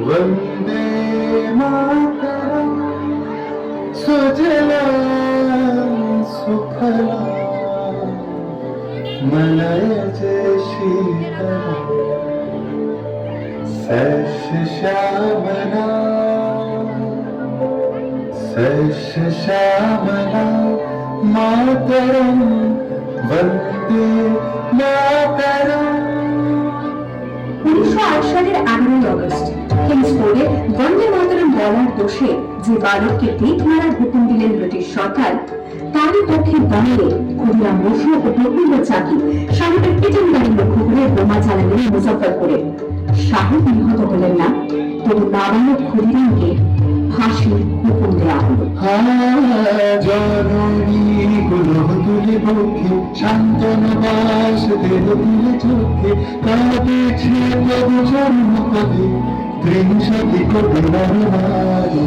वंदे मातरम सुजलां सुफलां मलयज शीतलां सश्यामला मातरम वंदे मातरम। 1908 সালের 11 আগস্ট কিংসফোর্ডে বন্দে মাতরম বলার দোষে যে বালককে পিঠ মারার হুকুম দিলেন ব্রিটিশ সরকার, তারই পক্ষে দাঁড়িয়ে ক্ষুদিরাম বসু ও প্রফুল্ল চাকি সাহেবের পিটন গাড়ি লক্ষ্য করে বোমা চালালেন মুজফ্ফরপুরে। সাহেব নিহত হলেন না, তবু নাবালক ক্ষুদিরামকে ফাঁসির হুকুম দেওয়া হলো। জননী গুলো তুলে বুকে শান্তনা বাস দেহ তুলে চোখে কাঁদেছে প্রভু জন্ম পদে ত্রিংশতি কোটি নরনারী।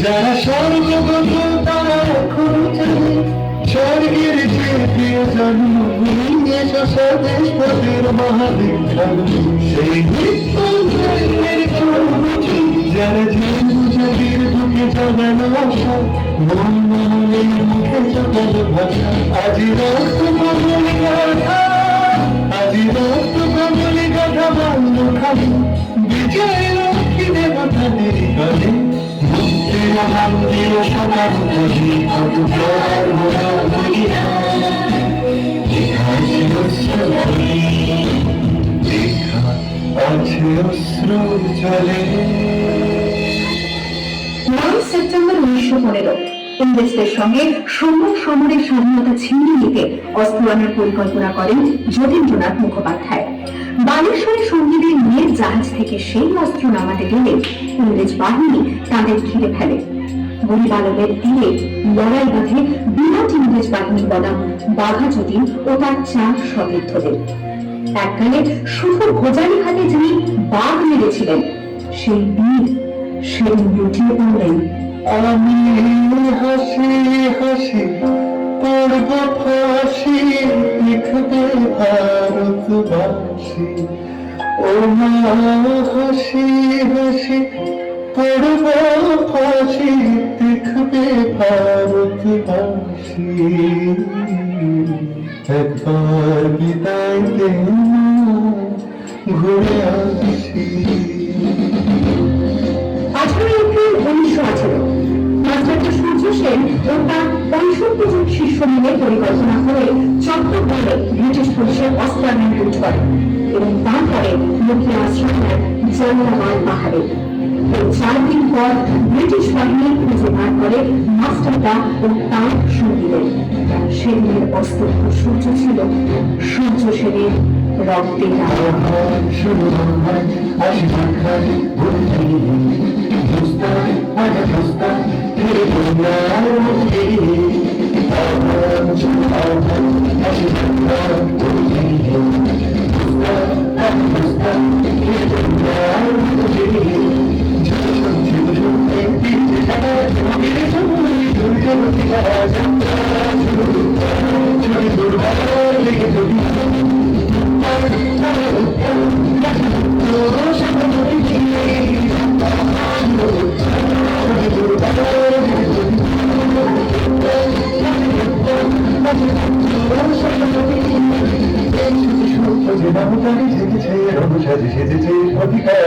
যারা স্বর্গগত তারা এখন জানে স্বর্গের যে প্রিয় জন্মভূমি স্বদেশ পথের মহাবিখ্যাত সেই যারা জন্মজাতির বুকে জাগানো আশা মন মনের মুখে জাগানো ভাষা আজি রক্ত কমলি গাথা আজি রক্ত কমলি গাথা বাল্য খালি বিজয় লক্ষ্মী দেবতাদের কালে মুক্তির মন্দির সকাল করি কত সেপ্টেম্বর 1915 ইংরেজদের সঙ্গে সম্মুখ সমরের স্বাধীনতা ছিনিয়ে নিতে অস্ত্র আনার পরিকল্পনা করেন যতীন্দ্রনাথ মুখোপাধ্যায়। বালেশ্বরী সঙ্গীদের নিয়ে জাহাজ থেকে সেই অস্ত্র নামাতে গেলে ইংরেজ বাহিনী তাদের ঘিরে ফেলে। বুড়িবালবের তীরে লড়াই বাঁধে বিরাট ইংরেজ বাহিনী বনাম বাঘা যতীন ও তার 4 সতীর্থদের। এককালে শুধু গোজারি হাতে যিনি বাঘ মেরেছিলেন, সেই বীর সেদিন লুটিয়ে পড়লেন। আমি হাসি হাসি পড়ব ফাঁসি লিখবে ভারতবাসী ও মা হাসি হাসি পড়ব ফাঁসি লিখবে ভারতবাসী একবার বিদায় দে ঘুরে আসি। 18 এপ্রিল 1918 মাস্টার সূর্য সেন ও তার 65 জন শিষ্য মিলে পরিকল্পনা করে চট্টগ্রামে ব্রিটিশ পুলিশের অস্ত্র আনয়ন লুট করে এবং তারপরে লুকিয়ে আশ্রয় নেয় জালিয়ানওয়ালা পাহাড়ে। 4 দিন পর ব্রিটিশ বাহিনী খুঁজে বার করে মাস্টারদা ও তার সঙ্গীদের। সেদিনের অস্ত্র সূর্য ছিল সূর্য সেনের রক্তে অধিকার